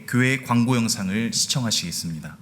교회 광고 영상을 시청하시겠습니다.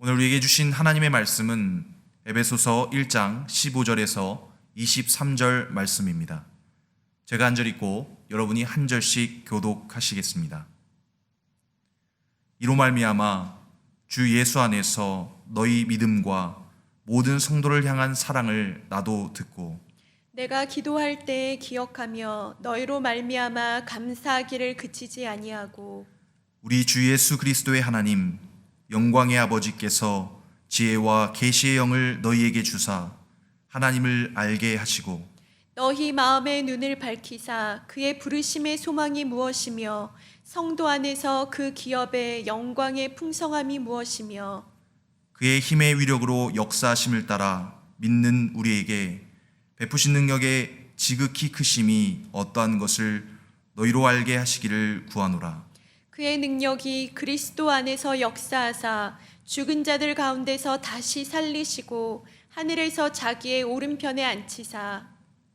오늘 우리에게 주신 하나님의 말씀은 에베소서 1장 15절에서 23절 말씀입니다. 제가 한 절 읽고 여러분이 한 절씩 교독하시겠습니다. 이로 말미암아 주 예수 안에서 너희 믿음과 모든 성도를 향한 사랑을 나도 듣고 내가 기도할 때 기억하며 너희로 말미암아 감사하기를 그치지 아니하고 우리 주 예수 그리스도의 하나님 영광의 아버지께서 지혜와 계시의 영을 너희에게 주사 하나님을 알게 하시고 너희 마음의 눈을 밝히사 그의 부르심의 소망이 무엇이며 성도 안에서 그 기업의 영광의 풍성함이 무엇이며 그의 힘의 위력으로 역사하심을 따라 믿는 우리에게 베푸신 능력의 지극히 크심이 어떠한 것을 너희로 알게 하시기를 구하노라. 그의 능력이 그리스도 안에서 역사하사 죽은 자들 가운데서 다시 살리시고 하늘에서 자기의 오른편에 앉히사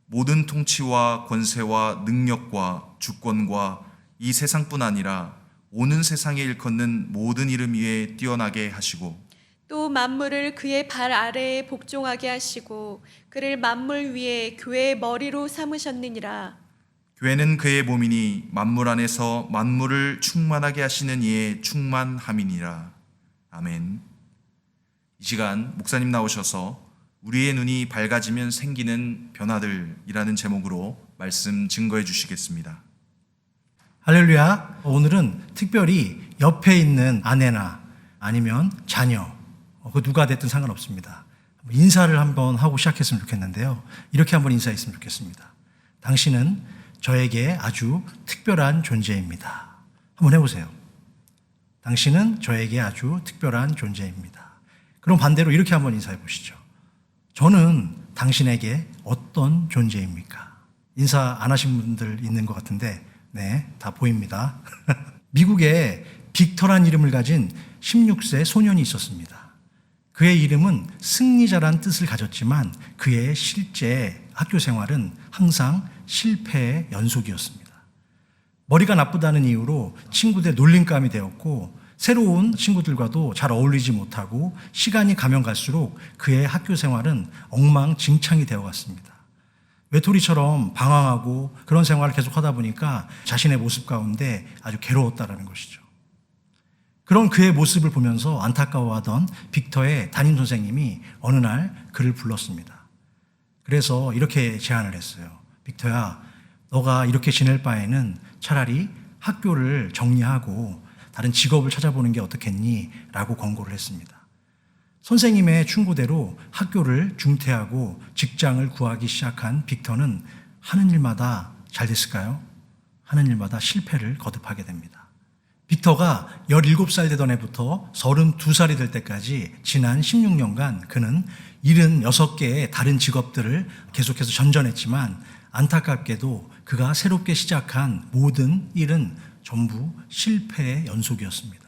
모든 통치와 권세와 능력과 주권과 이 세상뿐 아니라 오는 세상에 일컫는 모든 이름 위에 뛰어나게 하시고 또 만물을 그의 발 아래에 복종하게 하시고 그를 만물 위에 교회의 머리로 삼으셨느니라. 교회는 그의 몸이니 만물 안에서 만물을 충만하게 하시는 이의 충만함이니라. 아멘. 이 시간 목사님 나오셔서 우리의 눈이 밝아지면 생기는 변화들이라는 제목으로 말씀 증거해 주시겠습니다. 할렐루야. 오늘은 특별히 옆에 있는 아내나 아니면 자녀, 그 누가 됐든 상관없습니다. 인사를 한번 하고 시작했으면 좋겠는데요. 이렇게 한번 인사했으면 좋겠습니다. 당신은 저에게 아주 특별한 존재입니다. 한번 해보세요. 당신은 저에게 아주 특별한 존재입니다. 그럼 반대로 이렇게 한번 인사해 보시죠. 저는 당신에게 어떤 존재입니까? 인사 안 하신 분들 있는 것 같은데, 네, 다 보입니다. 미국에 빅터란 이름을 가진 16세 소년이 있었습니다. 그의 이름은 승리자란 뜻을 가졌지만 그의 실제 학교 생활은 항상 실패의 연속이었습니다. 머리가 나쁘다는 이유로 친구들의 놀림감이 되었고 새로운 친구들과도 잘 어울리지 못하고 시간이 가면 갈수록 그의 학교 생활은 엉망진창이 되어갔습니다. 외톨이처럼 방황하고 그런 생활을 계속하다 보니까 자신의 모습 가운데 아주 괴로웠다는 것이죠. 그런 그의 모습을 보면서 안타까워하던 빅터의 담임 선생님이 어느 날 그를 불렀습니다. 그래서 이렇게 제안을 했어요. 빅터야, 너가 이렇게 지낼 바에는 차라리 학교를 정리하고 다른 직업을 찾아보는 게 어떻겠니? 라고 권고를 했습니다. 선생님의 충고대로 학교를 중퇴하고 직장을 구하기 시작한 빅터는 하는 일마다 잘 됐을까요? 하는 일마다 실패를 거듭하게 됩니다. 빅터가 17살 되던 해부터 32살이 될 때까지 지난 16년간 그는 76개의 다른 직업들을 계속해서 전전했지만 안타깝게도 그가 새롭게 시작한 모든 일은 전부 실패의 연속이었습니다.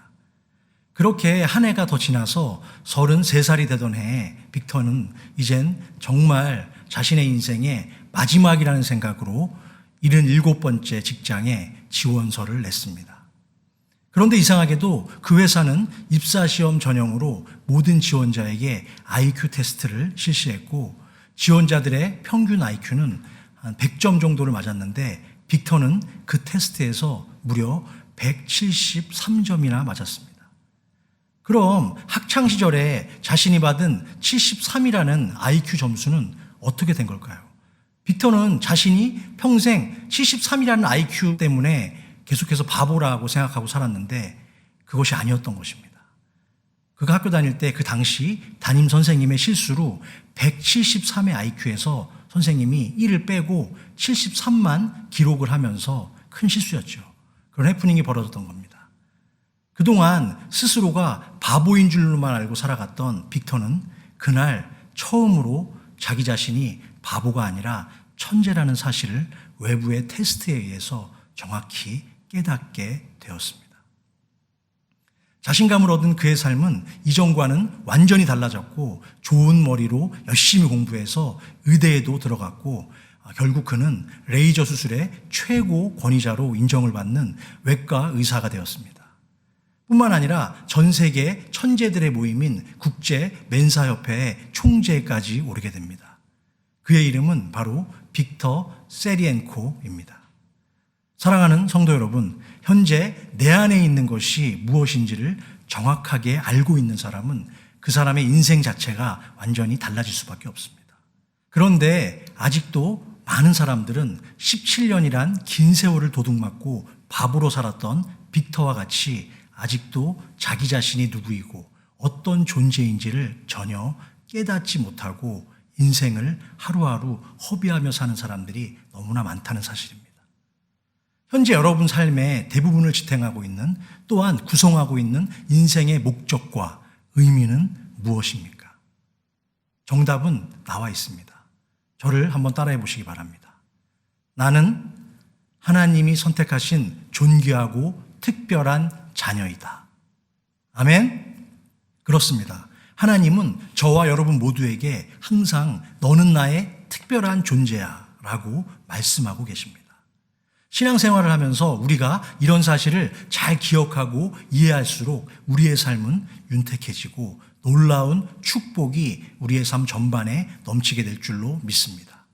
그렇게 한 해가 더 지나서 33살이 되던 해에 빅터는 이젠 정말 자신의 인생의 마지막이라는 생각으로 77번째 직장에 지원서를 냈습니다. 그런데 이상하게도 그 회사는 입사시험 전형으로 모든 지원자에게 IQ 테스트를 실시했고 지원자들의 평균 IQ는 한 100점 정도를 맞았는데 빅터는 그 테스트에서 무려 173점이나 맞았습니다. 그럼 학창시절에 자신이 받은 73이라는 IQ 점수는 어떻게 된 걸까요? 빅터는 자신이 평생 73이라는 IQ 때문에 계속해서 바보라고 생각하고 살았는데 그것이 아니었던 것입니다. 그가 학교 다닐 때 그 당시 담임 선생님의 실수로 173의 IQ에서 선생님이 1을 빼고 73만 기록을 하면서 큰 실수였죠. 그런 해프닝이 벌어졌던 겁니다. 그동안 스스로가 바보인 줄로만 알고 살아갔던 빅터는 그날 처음으로 자기 자신이 바보가 아니라 천재라는 사실을 외부의 테스트에 의해서 정확히 깨닫게 되었습니다. 자신감을 얻은 그의 삶은 이전과는 완전히 달라졌고 좋은 머리로 열심히 공부해서 의대에도 들어갔고 결국 그는 레이저 수술의 최고 권위자로 인정을 받는 외과 의사가 되었습니다. 뿐만 아니라 전 세계 천재들의 모임인 국제 멘사협회의 총재까지 오르게 됩니다. 그의 이름은 바로 빅터 세리엔코입니다. 사랑하는 성도 여러분, 현재 내 안에 있는 것이 무엇인지를 정확하게 알고 있는 사람은 그 사람의 인생 자체가 완전히 달라질 수밖에 없습니다. 그런데 아직도 많은 사람들은 17년이란 긴 세월을 도둑맞고 바보로 살았던 빅터와 같이 아직도 자기 자신이 누구이고 어떤 존재인지를 전혀 깨닫지 못하고 인생을 하루하루 허비하며 사는 사람들이 너무나 많다는 사실입니다. 현재 여러분 삶의 대부분을 지탱하고 있는 또한 구성하고 있는 인생의 목적과 의미는 무엇입니까? 정답은 나와 있습니다. 저를 한번 따라해 보시기 바랍니다. 나는 하나님이 선택하신 존귀하고 특별한 자녀이다. 아멘? 그렇습니다. 하나님은 저와 여러분 모두에게 항상 너는 나의 특별한 존재야 라고 말씀하고 계십니다. 신앙생활을 하면서 우리가 이런 사실을 잘 기억하고 이해할수록 우리의 삶은 윤택해지고 놀라운 축복이 우리의 삶 전반에 넘치게 될 줄로 믿습니다.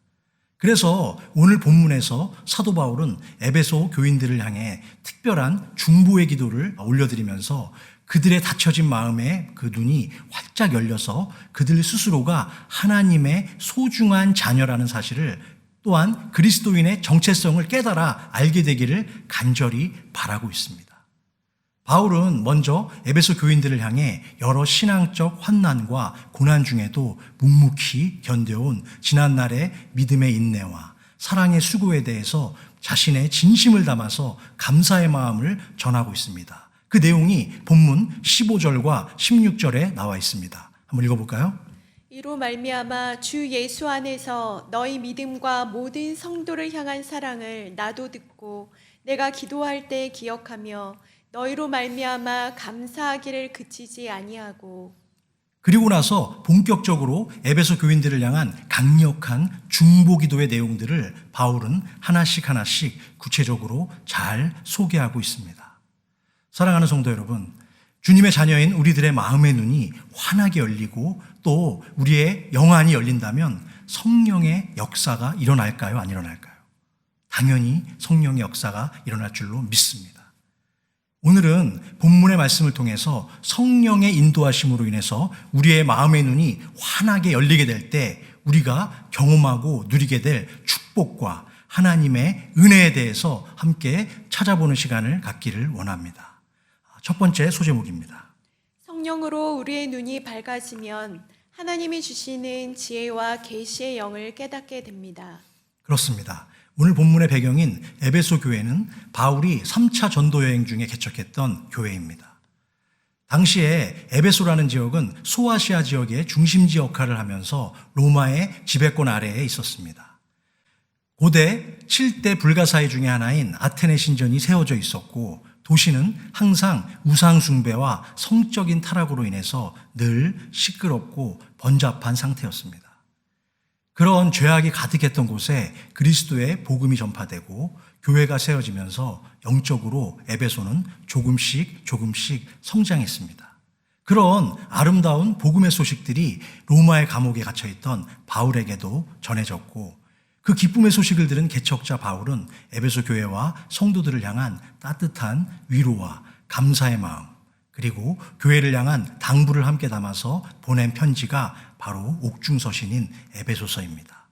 그래서 오늘 본문에서 사도 바울은 에베소 교인들을 향해 특별한 중보의 기도를 올려드리면서 그들의 닫혀진 마음에 그 눈이 활짝 열려서 그들 스스로가 하나님의 소중한 자녀라는 사실을 또한 그리스도인의 정체성을 깨달아 알게 되기를 간절히 바라고 있습니다. 바울은 먼저 에베소 교인들을 향해 여러 신앙적 환난과 고난 중에도 묵묵히 견뎌온 지난날의 믿음의 인내와 사랑의 수고에 대해서 자신의 진심을 담아서 감사의 마음을 전하고 있습니다. 그 내용이 본문 15절과 16절에 나와 있습니다. 한번 읽어볼까요? 이로 말미암아 주 예수 안에서 너희 믿음과 모든 성도를 향한 사랑을 나도 듣고 내가 기도할 때 기억하며 너희로 말미암아 감사하기를 그치지 아니하고. 그리고 나서 본격적으로 에베소 교인들을 향한 강력한 중보 기도의 내용들을 바울은 하나씩 구체적으로 잘 소개하고 있습니다. 사랑하는 성도 여러분, 주님의 자녀인 우리들의 마음의 눈이 환하게 열리고 또 우리의 영안이 열린다면 성령의 역사가 일어날까요? 안 일어날까요? 당연히 성령의 역사가 일어날 줄로 믿습니다. 오늘은 본문의 말씀을 통해서 성령의 인도하심으로 인해서 우리의 마음의 눈이 환하게 열리게 될 때 우리가 경험하고 누리게 될 축복과 하나님의 은혜에 대해서 함께 찾아보는 시간을 갖기를 원합니다. 첫 번째 소제목입니다. 성령으로 우리의 눈이 밝아지면 하나님이 주시는 지혜와 계시의 영을 깨닫게 됩니다. 그렇습니다. 오늘 본문의 배경인 에베소 교회는 바울이 3차 전도 여행 중에 개척했던 교회입니다. 당시에 에베소라는 지역은 소아시아 지역의 중심지 역할을 하면서 로마의 지배권 아래에 있었습니다. 고대 7대 불가사의 중에 하나인 아테네 신전이 세워져 있었고 도시는 항상 우상 숭배와 성적인 타락으로 인해서 늘 시끄럽고 번잡한 상태였습니다. 그런 죄악이 가득했던 곳에 그리스도의 복음이 전파되고 교회가 세워지면서 영적으로 에베소는 조금씩 성장했습니다. 그런 아름다운 복음의 소식들이 로마의 감옥에 갇혀있던 바울에게도 전해졌고, 그 기쁨의 소식을 들은 개척자 바울은 에베소 교회와 성도들을 향한 따뜻한 위로와 감사의 마음, 그리고 교회를 향한 당부를 함께 담아서 보낸 편지가 바로 옥중서신인 에베소서입니다.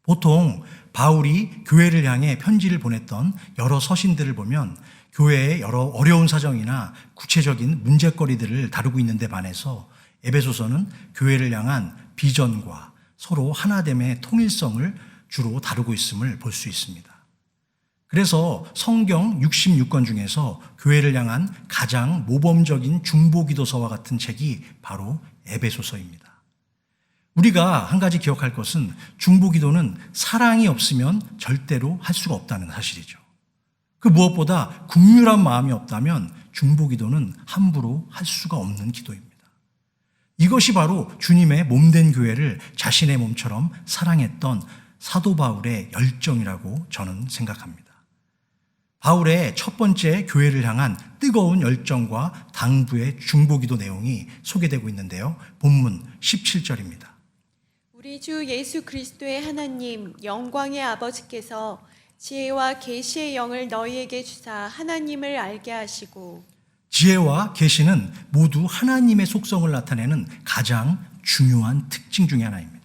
보통 바울이 교회를 향해 편지를 보냈던 여러 서신들을 보면 교회의 여러 어려운 사정이나 구체적인 문제거리들을 다루고 있는데 반해서 에베소서는 교회를 향한 비전과 서로 하나됨의 통일성을 주로 다루고 있음을 볼 수 있습니다. 그래서 성경 66권 중에서 교회를 향한 가장 모범적인 중보기도서와 같은 책이 바로 에베소서입니다. 우리가 한 가지 기억할 것은 중보기도는 사랑이 없으면 절대로 할 수가 없다는 사실이죠. 그 무엇보다 긍휼한 마음이 없다면 중보기도는 함부로 할 수가 없는 기도입니다. 이것이 바로 주님의 몸된 교회를 자신의 몸처럼 사랑했던 사도 바울의 열정이라고 저는 생각합니다. 바울의 첫 번째 교회를 향한 뜨거운 열정과 당부의 중보기도 내용이 소개되고 있는데요. 본문 17절입니다. 우리 주 예수 그리스도의 하나님 영광의 아버지께서 지혜와 계시의 영을 너희에게 주사 하나님을 알게 하시고, 지혜와 계시는 모두 하나님의 속성을 나타내는 가장 중요한 특징 중에 하나입니다.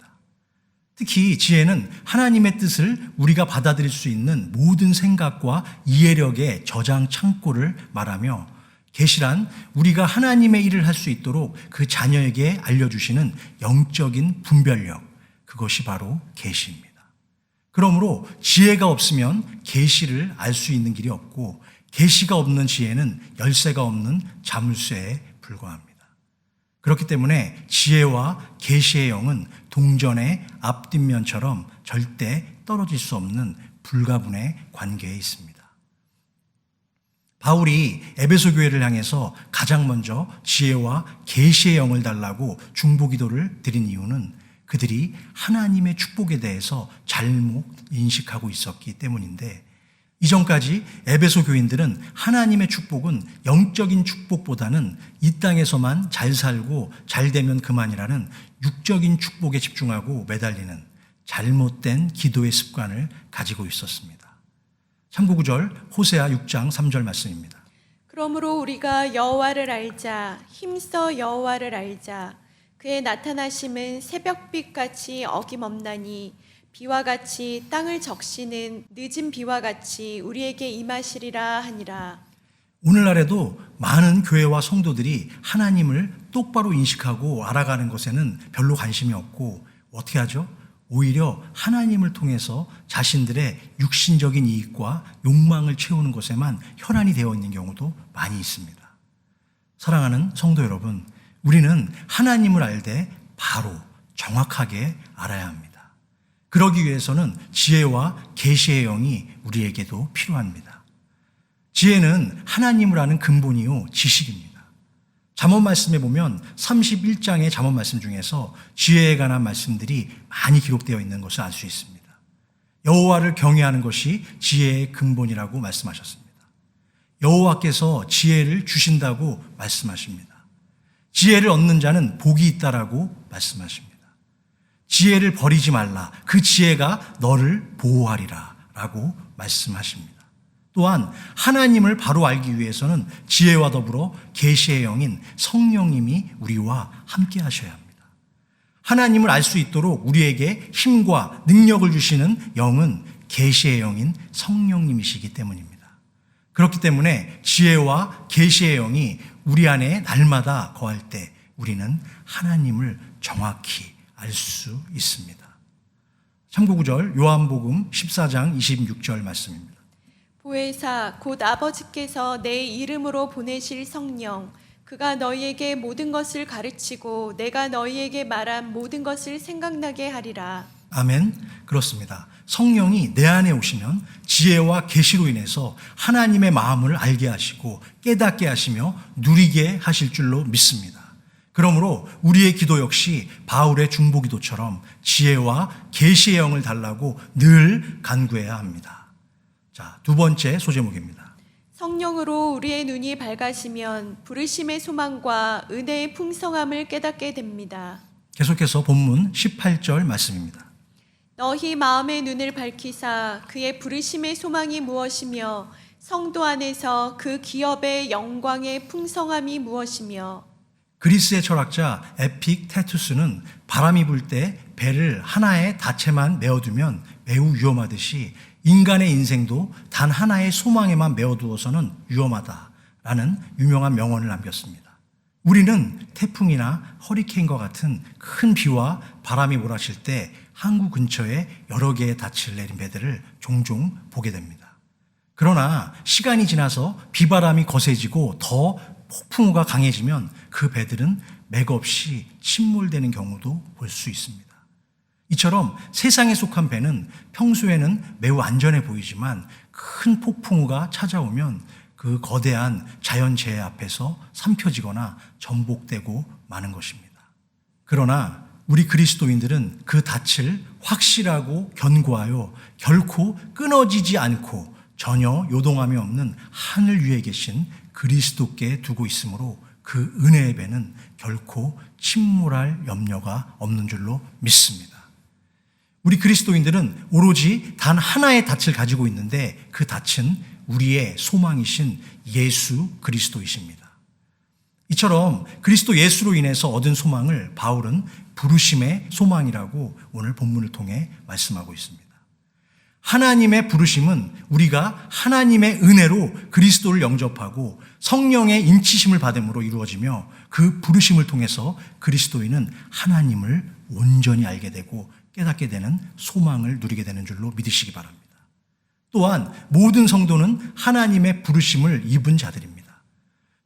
특히 지혜는 하나님의 뜻을 우리가 받아들일 수 있는 모든 생각과 이해력의 저장 창고를 말하며, 계시란 우리가 하나님의 일을 할 수 있도록 그 자녀에게 알려주시는 영적인 분별력, 그것이 바로 계시입니다. 그러므로 지혜가 없으면 계시를 알 수 있는 길이 없고, 계시가 없는 지혜는 열쇠가 없는 자물쇠에 불과합니다. 그렇기 때문에 지혜와 계시의 영은 동전의 앞뒷면처럼 절대 떨어질 수 없는 불가분의 관계에 있습니다. 바울이 에베소 교회를 향해서 가장 먼저 지혜와 계시의 영을 달라고 중보기도를 드린 이유는 그들이 하나님의 축복에 대해서 잘못 인식하고 있었기 때문인데, 이전까지 에베소 교인들은 하나님의 축복은 영적인 축복보다는 이 땅에서만 잘 살고 잘 되면 그만이라는 육적인 축복에 집중하고 매달리는 잘못된 기도의 습관을 가지고 있었습니다. 참고구절 호세아 6장 3절 말씀입니다. 그러므로 우리가 여호와를 알자, 힘써 여호와를 알자. 그의 나타나심은 새벽빛같이 어김없나니 비와 같이 땅을 적시는 늦은 비와 같이 우리에게 임하시리라 하니라. 오늘날에도 많은 교회와 성도들이 하나님을 똑바로 인식하고 알아가는 것에는 별로 관심이 없고, 어떻게 하죠? 오히려 하나님을 통해서 자신들의 육신적인 이익과 욕망을 채우는 것에만 혈안이 되어 있는 경우도 많이 있습니다. 사랑하는 성도 여러분, 우리는 하나님을 알되 바로 정확하게 알아야 합니다. 그러기 위해서는 지혜와 계시의 영이 우리에게도 필요합니다. 지혜는 하나님을 아는 근본이요 지식입니다. 잠언 말씀에 보면 31장의 잠언 말씀 중에서 지혜에 관한 말씀들이 많이 기록되어 있는 것을 알 수 있습니다. 여호와를 경외하는 것이 지혜의 근본이라고 말씀하셨습니다. 여호와께서 지혜를 주신다고 말씀하십니다. 지혜를 얻는 자는 복이 있다라고 말씀하십니다. 지혜를 버리지 말라. 그 지혜가 너를 보호하리라 라고 말씀하십니다. 또한 하나님을 바로 알기 위해서는 지혜와 더불어 계시의 영인 성령님이 우리와 함께 하셔야 합니다. 하나님을 알 수 있도록 우리에게 힘과 능력을 주시는 영은 계시의 영인 성령님이시기 때문입니다. 그렇기 때문에 지혜와 계시의 영이 우리 안에 날마다 거할 때 우리는 하나님을 정확히 알 수 있습니다. 참고구절 요한복음 14장 26절 말씀입니다. 보혜사 곧 아버지께서 내 이름으로 보내실 성령, 그가 너희에게 모든 것을 가르치고 내가 너희에게 말한 모든 것을 생각나게 하리라. 아멘. 그렇습니다. 성령이 내 안에 오시면 지혜와 계시로 인해서 하나님의 마음을 알게 하시고 깨닫게 하시며 누리게 하실 줄로 믿습니다. 그러므로 우리의 기도 역시 바울의 중보기도처럼 지혜와 계시의 영을 달라고 늘 간구해야 합니다. 자, 두 번째 소제목입니다. 성령으로 우리의 눈이 밝아지면 부르심의 소망과 은혜의 풍성함을 깨닫게 됩니다. 계속해서 본문 18절 말씀입니다. 너희 마음의 눈을 밝히사 그의 부르심의 소망이 무엇이며 성도 안에서 그 기업의 영광의 풍성함이 무엇이며. 그리스의 철학자 에픽테투스는 바람이 불 때 배를 하나의 닷에만 메어두면 매우 위험하듯이 인간의 인생도 단 하나의 소망에만 메어두어서는 위험하다라는 유명한 명언을 남겼습니다. 우리는 태풍이나 허리케인과 같은 큰 비와 바람이 몰아칠 때 항구 근처에 여러 개의 닻을 내린 배들을 종종 보게 됩니다. 그러나 시간이 지나서 비바람이 거세지고 더 폭풍우가 강해지면 그 배들은 맥없이 침몰되는 경우도 볼 수 있습니다. 이처럼 세상에 속한 배는 평소에는 매우 안전해 보이지만 큰 폭풍우가 찾아오면 그 거대한 자연재해 앞에서 삼켜지거나 전복되고 마는 것입니다. 그러나 우리 그리스도인들은 그 닻을 확실하고 견고하여 결코 끊어지지 않고 전혀 요동함이 없는 하늘 위에 계신 그리스도께 두고 있으므로 그 은혜의 배는 결코 침몰할 염려가 없는 줄로 믿습니다. 우리 그리스도인들은 오로지 단 하나의 닻을 가지고 있는데 그 닻은 우리의 소망이신 예수 그리스도이십니다. 이처럼 그리스도 예수로 인해서 얻은 소망을 바울은 부르심의 소망이라고 오늘 본문을 통해 말씀하고 있습니다. 하나님의 부르심은 우리가 하나님의 은혜로 그리스도를 영접하고 성령의 인치심을 받음으로 이루어지며 그 부르심을 통해서 그리스도인은 하나님을 온전히 알게 되고 깨닫게 되는 소망을 누리게 되는 줄로 믿으시기 바랍니다. 또한 모든 성도는 하나님의 부르심을 입은 자들입니다.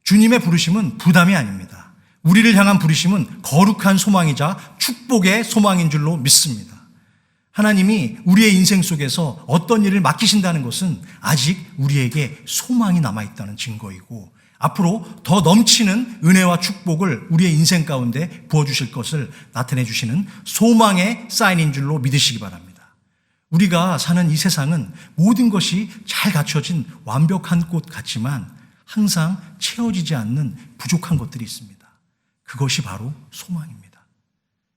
주님의 부르심은 부담이 아닙니다. 우리를 향한 부르심은 거룩한 소망이자 축복의 소망인 줄로 믿습니다. 하나님이 우리의 인생 속에서 어떤 일을 맡기신다는 것은 아직 우리에게 소망이 남아있다는 증거이고 앞으로 더 넘치는 은혜와 축복을 우리의 인생 가운데 부어주실 것을 나타내 주시는 소망의 사인인 줄로 믿으시기 바랍니다. 우리가 사는 이 세상은 모든 것이 잘 갖춰진 완벽한 꽃 같지만 항상 채워지지 않는 부족한 것들이 있습니다. 그것이 바로 소망입니다.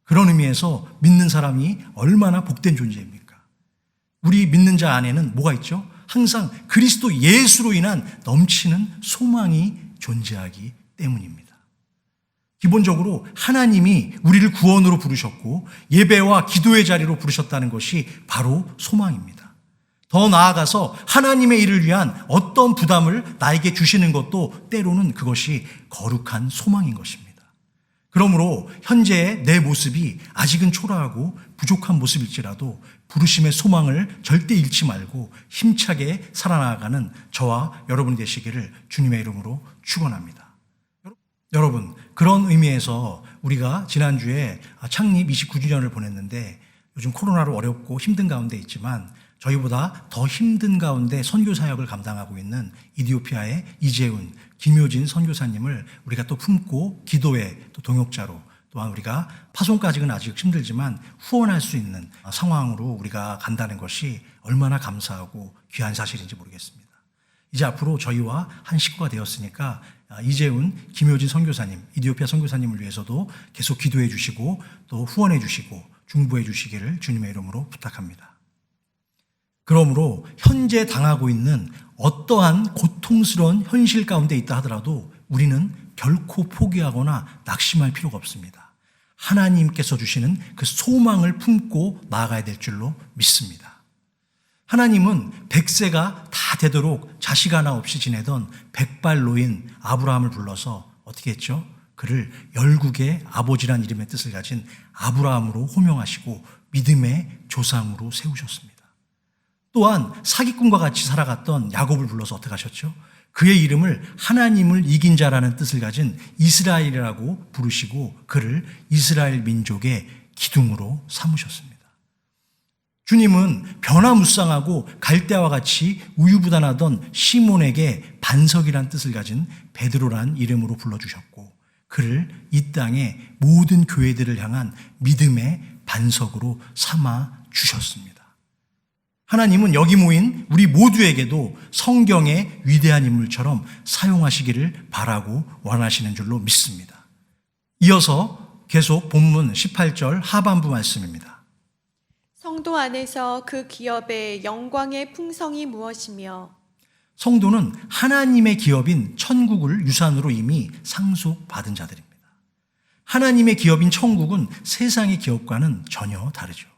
그런 의미에서 믿는 사람이 얼마나 복된 존재입니까? 우리 믿는 자 안에는 뭐가 있죠? 항상 그리스도 예수로 인한 넘치는 소망이 존재하기 때문입니다. 기본적으로 하나님이 우리를 구원으로 부르셨고 예배와 기도의 자리로 부르셨다는 것이 바로 소망입니다. 더 나아가서 하나님의 일을 위한 어떤 부담을 나에게 주시는 것도 때로는 그것이 거룩한 소망인 것입니다. 그러므로 현재의 내 모습이 아직은 초라하고 부족한 모습일지라도 부르심의 소망을 절대 잃지 말고 힘차게 살아나가는 저와 여러분 되시기를 주님의 이름으로 축원합니다. 여러분, 그런 의미에서 우리가 지난주에 창립 29주년을 보냈는데 요즘 코로나로 어렵고 힘든 가운데 있지만 저희보다 더 힘든 가운데 선교 사역을 감당하고 있는 이디오피아의 이재훈, 김효진 선교사님을 우리가 또 품고 기도의 또 동역자로 또한 우리가 파송까지는 아직 힘들지만 후원할 수 있는 상황으로 우리가 간다는 것이 얼마나 감사하고 귀한 사실인지 모르겠습니다. 이제 앞으로 저희와 한 식구가 되었으니까 이재훈, 김효진 선교사님, 이디오피아 선교사님을 위해서도 계속 기도해 주시고 또 후원해 주시고 중보해 주시기를 주님의 이름으로 부탁합니다. 그러므로 현재 당하고 있는 어떠한 고통스러운 현실 가운데 있다 하더라도 우리는 결코 포기하거나 낙심할 필요가 없습니다. 하나님께서 주시는 그 소망을 품고 나아가야 될 줄로 믿습니다. 하나님은 100세가 다 되도록 자식 하나 없이 지내던 백발노인 아브라함을 불러서 어떻게 했죠? 그를 열국의 아버지란 이름의 뜻을 가진 아브라함으로 호명하시고 믿음의 조상으로 세우셨습니다. 또한 사기꾼과 같이 살아갔던 야곱을 불러서 어떻게 하셨죠? 그의 이름을 하나님을 이긴 자라는 뜻을 가진 이스라엘이라고 부르시고 그를 이스라엘 민족의 기둥으로 삼으셨습니다. 주님은 변화무쌍하고 갈대와 같이 우유부단하던 시몬에게 반석이란 뜻을 가진 베드로란 이름으로 불러주셨고 그를 이 땅의 모든 교회들을 향한 믿음의 반석으로 삼아 주셨습니다. 하나님은 여기 모인 우리 모두에게도 성경의 위대한 인물처럼 사용하시기를 바라고 원하시는 줄로 믿습니다. 이어서 계속 본문 18절 하반부 말씀입니다. 성도 안에서 그 기업의 영광의 풍성이 무엇이며 성도는 하나님의 기업인 천국을 유산으로 이미 상속받은 자들입니다. 하나님의 기업인 천국은 세상의 기업과는 전혀 다르죠.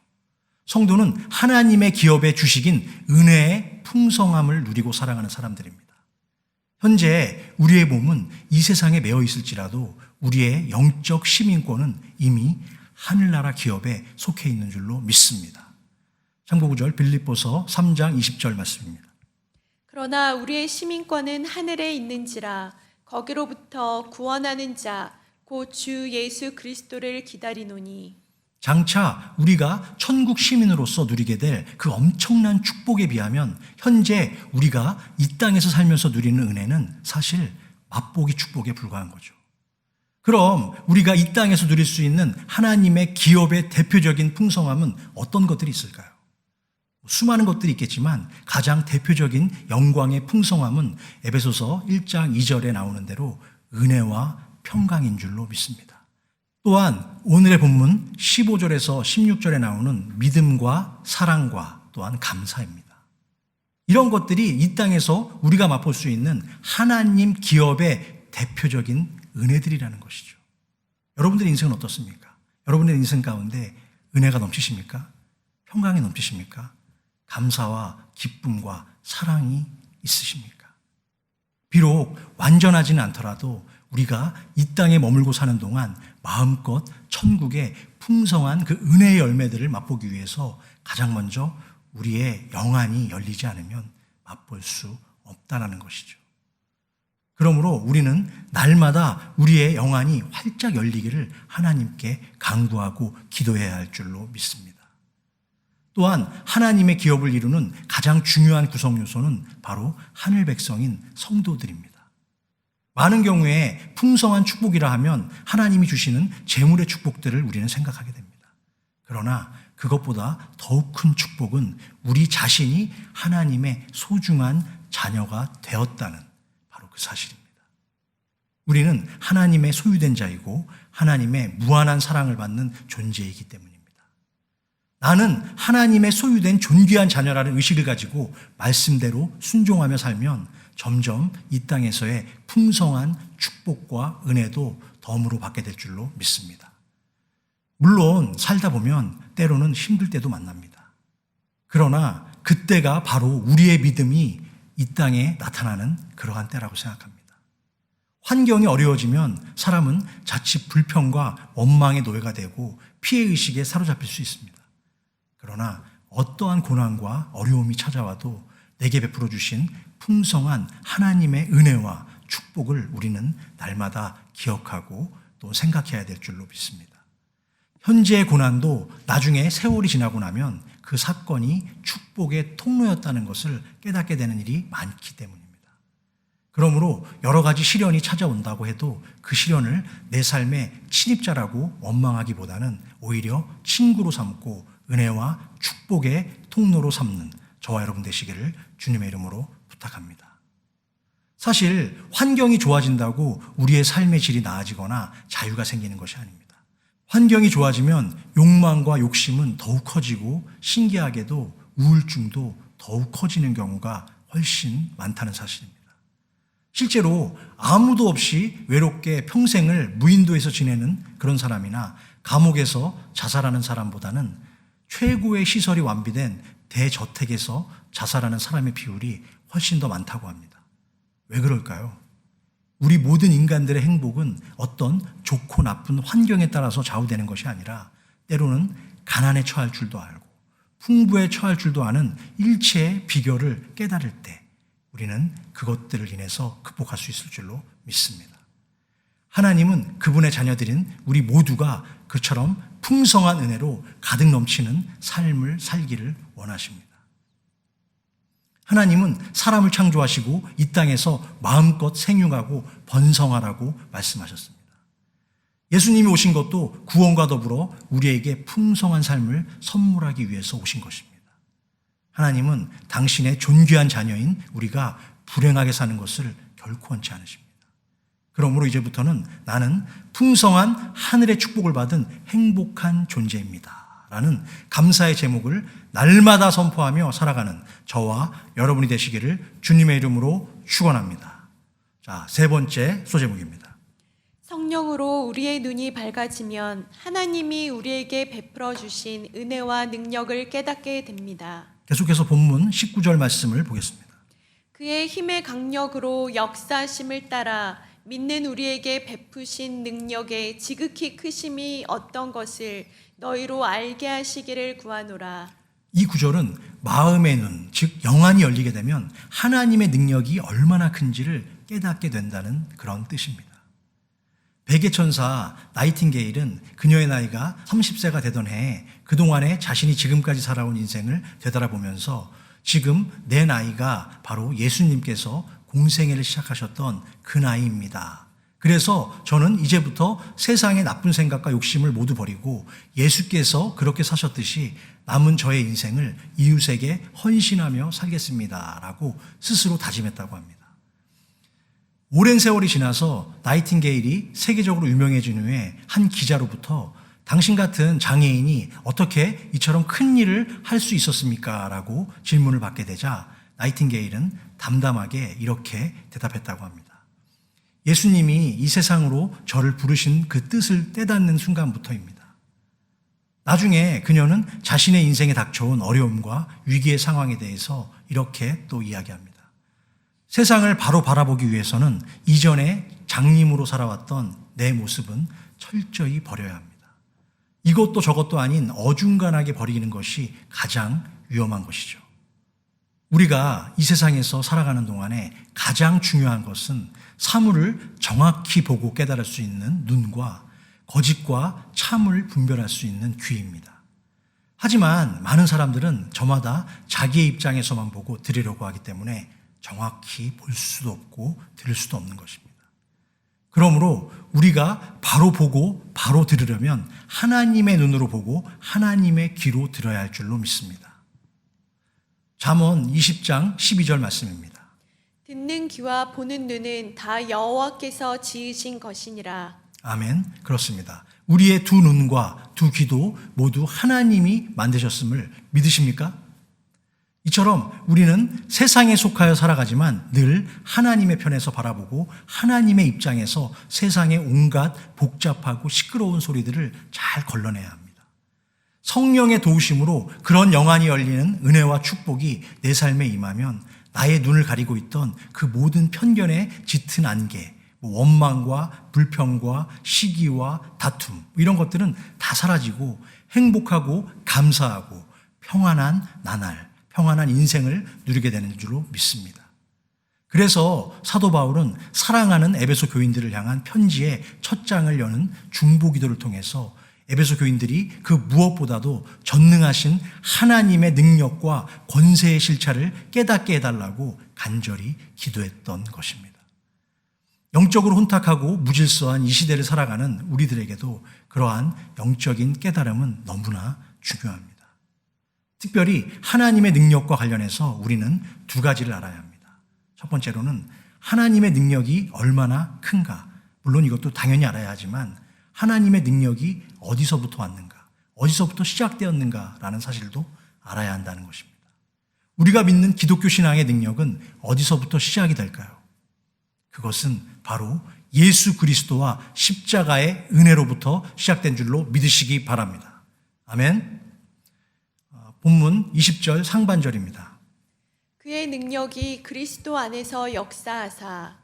성도는 하나님의 기업의 주식인 은혜의 풍성함을 누리고 살아가는 사람들입니다. 현재 우리의 몸은 이 세상에 매여 있을지라도 우리의 영적 시민권은 이미 하늘나라 기업에 속해 있는 줄로 믿습니다. 참고구절 빌립보서 3장 20절 말씀입니다. 그러나 우리의 시민권은 하늘에 있는지라 거기로부터 구원하는 자 곧 주 예수 그리스도를 기다리노니 장차 우리가 천국 시민으로서 누리게 될 그 엄청난 축복에 비하면 현재 우리가 이 땅에서 살면서 누리는 은혜는 사실 맛보기 축복에 불과한 거죠. 그럼 우리가 이 땅에서 누릴 수 있는 하나님의 기업의 대표적인 풍성함은 어떤 것들이 있을까요? 수많은 것들이 있겠지만 가장 대표적인 영광의 풍성함은 에베소서 1장 2절에 나오는 대로 은혜와 평강인 줄로 믿습니다. 또한 오늘의 본문 15절에서 16절에 나오는 믿음과 사랑과 또한 감사입니다. 이런 것들이 이 땅에서 우리가 맛볼 수 있는 하나님 기업의 대표적인 은혜들이라는 것이죠. 여러분들의 인생은 어떻습니까? 여러분의 인생 가운데 은혜가 넘치십니까? 평강이 넘치십니까? 감사와 기쁨과 사랑이 있으십니까? 비록 완전하지는 않더라도 우리가 이 땅에 머물고 사는 동안 마음껏 천국의 풍성한 그 은혜의 열매들을 맛보기 위해서 가장 먼저 우리의 영안이 열리지 않으면 맛볼 수 없다는 것이죠. 그러므로 우리는 날마다 우리의 영안이 활짝 열리기를 하나님께 간구하고 기도해야 할 줄로 믿습니다. 또한 하나님의 기업을 이루는 가장 중요한 구성 요소는 바로 하늘 백성인 성도들입니다. 많은 경우에 풍성한 축복이라 하면 하나님이 주시는 재물의 축복들을 우리는 생각하게 됩니다. 그러나 그것보다 더욱 큰 축복은 우리 자신이 하나님의 소중한 자녀가 되었다는 바로 그 사실입니다. 우리는 하나님의 소유된 자이고 하나님의 무한한 사랑을 받는 존재이기 때문입니다. 나는 하나님의 소유된 존귀한 자녀라는 의식을 가지고 말씀대로 순종하며 살면 점점 이 땅에서의 풍성한 축복과 은혜도 덤으로 받게 될 줄로 믿습니다. 물론 살다 보면 때로는 힘들 때도 만납니다. 그러나 그때가 바로 우리의 믿음이 이 땅에 나타나는 그러한 때라고 생각합니다. 환경이 어려워지면 사람은 자칫 불평과 원망의 노예가 되고 피해의식에 사로잡힐 수 있습니다. 그러나 어떠한 고난과 어려움이 찾아와도 내게 베풀어 주신 풍성한 하나님의 은혜와 축복을 우리는 날마다 기억하고 또 생각해야 될 줄로 믿습니다. 현재의 고난도 나중에 세월이 지나고 나면 그 사건이 축복의 통로였다는 것을 깨닫게 되는 일이 많기 때문입니다. 그러므로 여러 가지 시련이 찾아온다고 해도 그 시련을 내 삶의 침입자라고 원망하기보다는 오히려 친구로 삼고 은혜와 축복의 통로로 삼는 저와 여러분 되시기를 주님의 이름으로 부탁합니다. 사실 환경이 좋아진다고 우리의 삶의 질이 나아지거나 자유가 생기는 것이 아닙니다. 환경이 좋아지면 욕망과 욕심은 더욱 커지고 신기하게도 우울증도 더욱 커지는 경우가 훨씬 많다는 사실입니다. 실제로 아무도 없이 외롭게 평생을 무인도에서 지내는 그런 사람이나 감옥에서 자살하는 사람보다는 최고의 시설이 완비된 대저택에서 자살하는 사람의 비율이 훨씬 더 많다고 합니다. 왜 그럴까요? 우리 모든 인간들의 행복은 어떤 좋고 나쁜 환경에 따라서 좌우되는 것이 아니라 때로는 가난에 처할 줄도 알고 풍부에 처할 줄도 아는 일체의 비결을 깨달을 때 우리는 그것들을 인해서 극복할 수 있을 줄로 믿습니다. 하나님은 그분의 자녀들인 우리 모두가 그처럼 풍성한 은혜로 가득 넘치는 삶을 살기를 원하십니다. 하나님은 사람을 창조하시고 이 땅에서 마음껏 생육하고 번성하라고 말씀하셨습니다. 예수님이 오신 것도 구원과 더불어 우리에게 풍성한 삶을 선물하기 위해서 오신 것입니다. 하나님은 당신의 존귀한 자녀인 우리가 불행하게 사는 것을 결코 원치 않으십니다. 그러므로 이제부터는 나는 풍성한 하늘의 축복을 받은 행복한 존재입니다. 라는 감사의 제목을 날마다 선포하며 살아가는 저와 여러분이 되시기를 주님의 이름으로 축원합니다. 자, 세 번째 소제목입니다. 성령으로 우리의 눈이 밝아지면 하나님이 우리에게 베풀어 주신 은혜와 능력을 깨닫게 됩니다. 계속해서 본문 19절 말씀을 보겠습니다. 그의 힘의 강력으로 역사심을 따라 믿는 우리에게 베푸신 능력의 지극히 크심이 어떤 것을 너희로 알게 하시기를 구하노라. 이 구절은 마음의 눈, 즉 영안이 열리게 되면 하나님의 능력이 얼마나 큰지를 깨닫게 된다는 그런 뜻입니다. 백의 천사 나이팅게일은 그녀의 나이가 30세가 되던 해에 그동안에 자신이 지금까지 살아온 인생을 되돌아보면서 지금 내 나이가 바로 예수님께서 공생애를 시작하셨던 그 나이입니다. 그래서 저는 이제부터 세상의 나쁜 생각과 욕심을 모두 버리고 예수께서 그렇게 사셨듯이 남은 저의 인생을 이웃에게 헌신하며 살겠습니다. 라고 스스로 다짐했다고 합니다. 오랜 세월이 지나서 나이팅게일이 세계적으로 유명해진 후에 한 기자로부터 당신 같은 장애인이 어떻게 이처럼 큰 일을 할 수 있었습니까? 라고 질문을 받게 되자 나이팅게일은 담담하게 이렇게 대답했다고 합니다. 예수님이 이 세상으로 저를 부르신 그 뜻을 깨닫는 순간부터입니다. 나중에 그녀는 자신의 인생에 닥쳐온 어려움과 위기의 상황에 대해서 이렇게 또 이야기합니다. 세상을 바로 바라보기 위해서는 이전에 장님으로 살아왔던 내 모습은 철저히 버려야 합니다. 이것도 저것도 아닌 어중간하게 버리는 것이 가장 위험한 것이죠. 우리가 이 세상에서 살아가는 동안에 가장 중요한 것은 사물을 정확히 보고 깨달을 수 있는 눈과 거짓과 참을 분별할 수 있는 귀입니다. 하지만 많은 사람들은 저마다 자기의 입장에서만 보고 들으려고 하기 때문에 정확히 볼 수도 없고 들을 수도 없는 것입니다. 그러므로 우리가 바로 보고 바로 들으려면 하나님의 눈으로 보고 하나님의 귀로 들어야 할 줄로 믿습니다. 잠언 20장 12절 말씀입니다. 듣는 귀와 보는 눈은 다 여호와께서 지으신 것이니라. 아멘. 그렇습니다. 우리의 두 눈과 두 귀도 모두 하나님이 만드셨음을 믿으십니까? 이처럼 우리는 세상에 속하여 살아가지만 늘 하나님의 편에서 바라보고 하나님의 입장에서 세상의 온갖 복잡하고 시끄러운 소리들을 잘 걸러내야 합니다. 성령의 도우심으로 그런 영안이 열리는 은혜와 축복이 내 삶에 임하면 나의 눈을 가리고 있던 그 모든 편견의 짙은 안개, 원망과 불평과 시기와 다툼 이런 것들은 다 사라지고 행복하고 감사하고 평안한 나날, 평안한 인생을 누리게 되는 줄로 믿습니다. 그래서 사도 바울은 사랑하는 에베소 교인들을 향한 편지의 첫 장을 여는 중보기도를 통해서 에베소 교인들이 그 무엇보다도 전능하신 하나님의 능력과 권세의 실체를 깨닫게 해달라고 간절히 기도했던 것입니다. 영적으로 혼탁하고 무질서한 이 시대를 살아가는 우리들에게도 그러한 영적인 깨달음은 너무나 중요합니다. 특별히 하나님의 능력과 관련해서 우리는 두 가지를 알아야 합니다. 첫 번째로는 하나님의 능력이 얼마나 큰가. 물론 이것도 당연히 알아야 하지만 하나님의 능력이 어디서부터 왔는가, 어디서부터 시작되었는가라는 사실도 알아야 한다는 것입니다. 우리가 믿는 기독교 신앙의 능력은 어디서부터 시작이 될까요? 그것은 바로 예수 그리스도와 십자가의 은혜로부터 시작된 줄로 믿으시기 바랍니다. 아멘. 본문 20절 상반절입니다. 그의 능력이 그리스도 안에서 역사하사.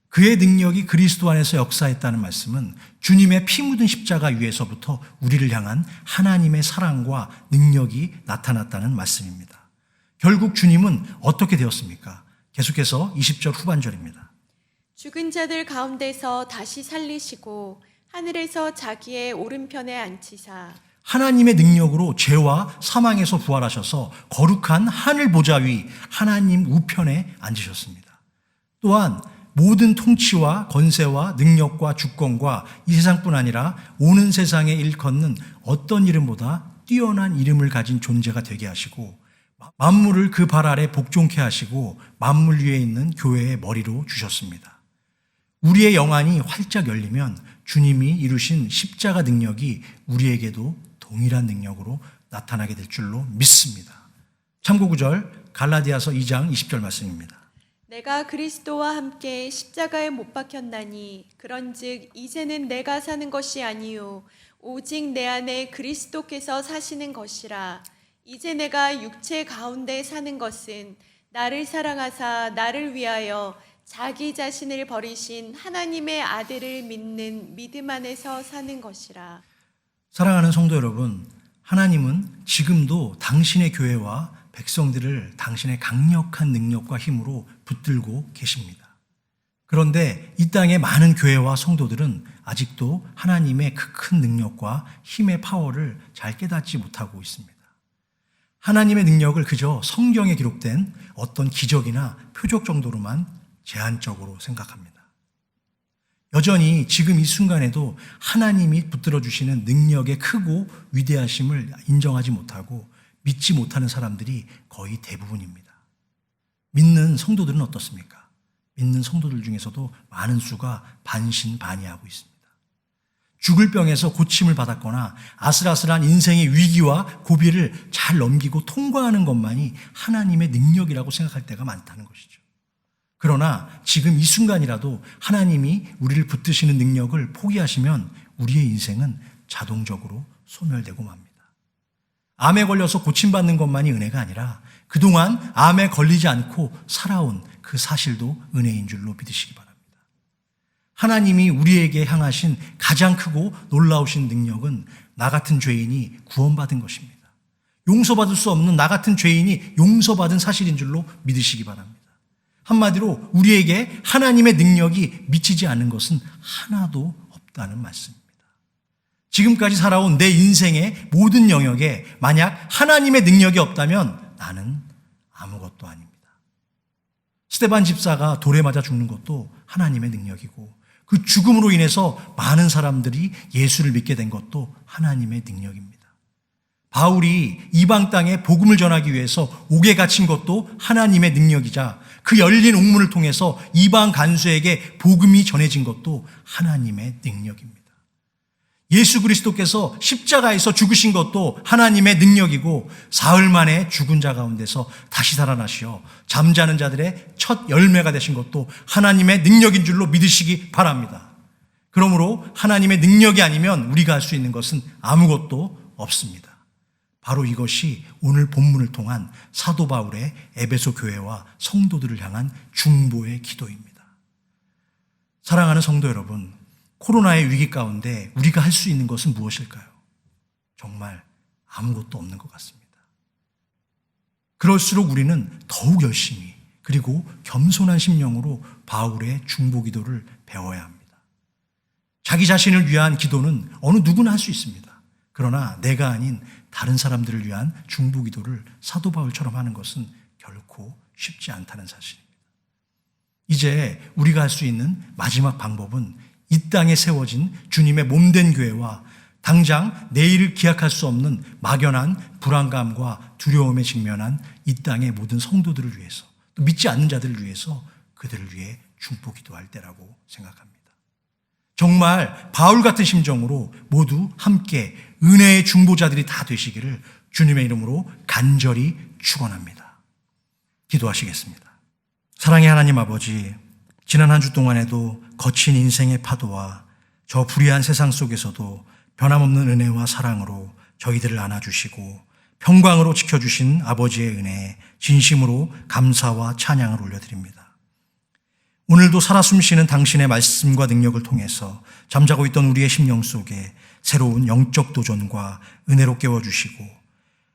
그의 능력이 그리스도 안에서 역사했다는 말씀은 주님의 피 묻은 십자가 위에서부터 우리를 향한 하나님의 사랑과 능력이 나타났다는 말씀입니다. 결국 주님은 어떻게 되었습니까? 계속해서 20절 후반절입니다. 죽은 자들 가운데서 다시 살리시고 하늘에서 자기의 오른편에 앉히사. 하나님의 능력으로 죄와 사망에서 부활하셔서 거룩한 하늘 보좌 위 하나님 우편에 앉으셨습니다. 또한 모든 통치와 권세와 능력과 주권과 이 세상뿐 아니라 오는 세상에 일컫는 어떤 이름보다 뛰어난 이름을 가진 존재가 되게 하시고 만물을 그 발 아래 복종케 하시고 만물 위에 있는 교회의 머리로 주셨습니다. 우리의 영안이 활짝 열리면 주님이 이루신 십자가 능력이 우리에게도 동일한 능력으로 나타나게 될 줄로 믿습니다. 참고구절 갈라디아서 2장 20절 말씀입니다. 내가 그리스도와 함께 십자가에 못 박혔나니 그런즉 이제는 내가 사는 것이 아니요 오직 내 안에 그리스도께서 사시는 것이라. 이제 내가 육체 가운데 사는 것은 나를 사랑하사 나를 위하여 자기 자신을 버리신 하나님의 아들을 믿는 믿음 안에서 사는 것이라. 사랑하는 성도 여러분, 하나님은 지금도 당신의 교회와 백성들을 당신의 강력한 능력과 힘으로 붙들고 계십니다. 그런데 이 땅의 많은 교회와 성도들은 아직도 하나님의 그 큰 능력과 힘의 파워를 잘 깨닫지 못하고 있습니다. 하나님의 능력을 그저 성경에 기록된 어떤 기적이나 표적 정도로만 제한적으로 생각합니다. 여전히 지금 이 순간에도 하나님이 붙들어 주시는 능력의 크고 위대하심을 인정하지 못하고 믿지 못하는 사람들이 거의 대부분입니다. 믿는 성도들은 어떻습니까? 믿는 성도들 중에서도 많은 수가 반신반의하고 있습니다. 죽을 병에서 고침을 받았거나 아슬아슬한 인생의 위기와 고비를 잘 넘기고 통과하는 것만이 하나님의 능력이라고 생각할 때가 많다는 것이죠. 그러나 지금 이 순간이라도 하나님이 우리를 붙드시는 능력을 포기하시면 우리의 인생은 자동적으로 소멸되고 맙니다. 암에 걸려서 고침받는 것만이 은혜가 아니라 그동안 암에 걸리지 않고 살아온 그 사실도 은혜인 줄로 믿으시기 바랍니다. 하나님이 우리에게 향하신 가장 크고 놀라우신 능력은 나 같은 죄인이 구원받은 것입니다. 용서받을 수 없는 나 같은 죄인이 용서받은 사실인 줄로 믿으시기 바랍니다. 한마디로 우리에게 하나님의 능력이 미치지 않는 것은 하나도 없다는 말씀입니다. 지금까지 살아온 내 인생의 모든 영역에 만약 하나님의 능력이 없다면 나는 아무것도 아닙니다. 스데반 집사가 돌에 맞아 죽는 것도 하나님의 능력이고 그 죽음으로 인해서 많은 사람들이 예수를 믿게 된 것도 하나님의 능력입니다. 바울이 이방 땅에 복음을 전하기 위해서 옥에 갇힌 것도 하나님의 능력이자 그 열린 옥문을 통해서 이방 간수에게 복음이 전해진 것도 하나님의 능력입니다. 예수 그리스도께서 십자가에서 죽으신 것도 하나님의 능력이고 사흘 만에 죽은 자 가운데서 다시 살아나시어 잠자는 자들의 첫 열매가 되신 것도 하나님의 능력인 줄로 믿으시기 바랍니다. 그러므로 하나님의 능력이 아니면 우리가 할 수 있는 것은 아무것도 없습니다. 바로 이것이 오늘 본문을 통한 사도 바울의 에베소 교회와 성도들을 향한 중보의 기도입니다. 사랑하는 성도 여러분, 코로나의 위기 가운데 우리가 할 수 있는 것은 무엇일까요? 정말 아무것도 없는 것 같습니다. 그럴수록 우리는 더욱 열심히 그리고 겸손한 심령으로 바울의 중보 기도를 배워야 합니다. 자기 자신을 위한 기도는 어느 누구나 할 수 있습니다. 그러나 내가 아닌 다른 사람들을 위한 중보 기도를 사도 바울처럼 하는 것은 결코 쉽지 않다는 사실입니다. 이제 우리가 할 수 있는 마지막 방법은 이 땅에 세워진 주님의 몸된 교회와 당장 내일을 기약할 수 없는 막연한 불안감과 두려움에 직면한 이 땅의 모든 성도들을 위해서 또 믿지 않는 자들을 위해서 그들을 위해 중보 기도할 때라고 생각합니다. 정말 바울 같은 심정으로 모두 함께 은혜의 중보자들이 다 되시기를 주님의 이름으로 간절히 축원합니다. 기도하시겠습니다. 사랑의 하나님 아버지, 지난 한 주 동안에도 거친 인생의 파도와 저 불의한 세상 속에서도 변함없는 은혜와 사랑으로 저희들을 안아주시고 평강으로 지켜주신 아버지의 은혜에 진심으로 감사와 찬양을 올려드립니다. 오늘도 살아 숨쉬는 당신의 말씀과 능력을 통해서 잠자고 있던 우리의 심령 속에 새로운 영적 도전과 은혜로 깨워주시고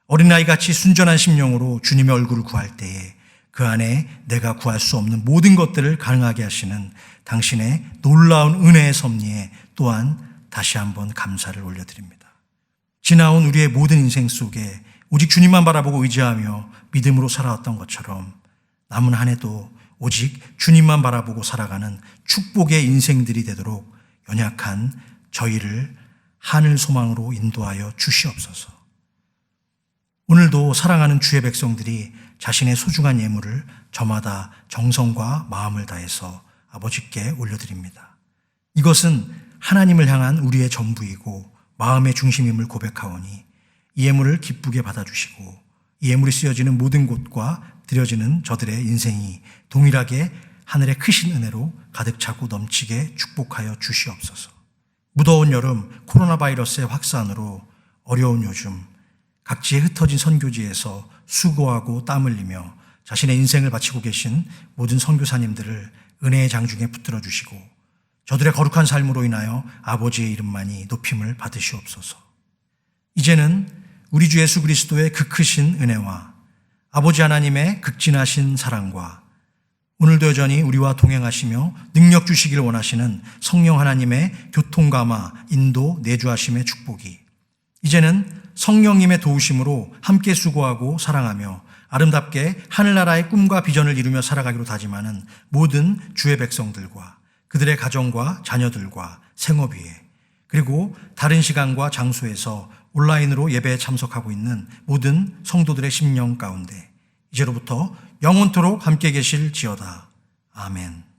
어린아이같이 순전한 심령으로 주님의 얼굴을 구할 때에 그 안에 내가 구할 수 없는 모든 것들을 가능하게 하시는 당신의 놀라운 은혜의 섭리에 또한 다시 한번 감사를 올려드립니다. 지나온 우리의 모든 인생 속에 오직 주님만 바라보고 의지하며 믿음으로 살아왔던 것처럼 남은 한 해도 오직 주님만 바라보고 살아가는 축복의 인생들이 되도록 연약한 저희를 하늘 소망으로 인도하여 주시옵소서. 오늘도 사랑하는 주의 백성들이 자신의 소중한 예물을 저마다 정성과 마음을 다해서 아버지께 올려드립니다. 이것은 하나님을 향한 우리의 전부이고 마음의 중심임을 고백하오니 이 예물을 기쁘게 받아주시고 이 예물이 쓰여지는 모든 곳과 드려지는 저들의 인생이 동일하게 하늘의 크신 은혜로 가득 차고 넘치게 축복하여 주시옵소서. 무더운 여름 코로나 바이러스의 확산으로 어려운 요즘 각지에 흩어진 선교지에서 수고하고 땀 흘리며 자신의 인생을 바치고 계신 모든 선교사님들을 은혜의 장중에 붙들어 주시고 저들의 거룩한 삶으로 인하여 아버지의 이름만이 높임을 받으시옵소서. 이제는 우리 주 예수 그리스도의 그 크신 은혜와 아버지 하나님의 극진하신 사랑과 오늘도 여전히 우리와 동행하시며 능력 주시길 원하시는 성령 하나님의 교통감화, 인도, 내주하심의 축복이 이제는 성령님의 도우심으로 함께 수고하고 사랑하며 아름답게 하늘나라의 꿈과 비전을 이루며 살아가기로 다짐하는 모든 주의 백성들과 그들의 가정과 자녀들과 생업 위에 그리고 다른 시간과 장소에서 온라인으로 예배에 참석하고 있는 모든 성도들의 심령 가운데 이제로부터 영원토록 함께 계실지어다. 아멘.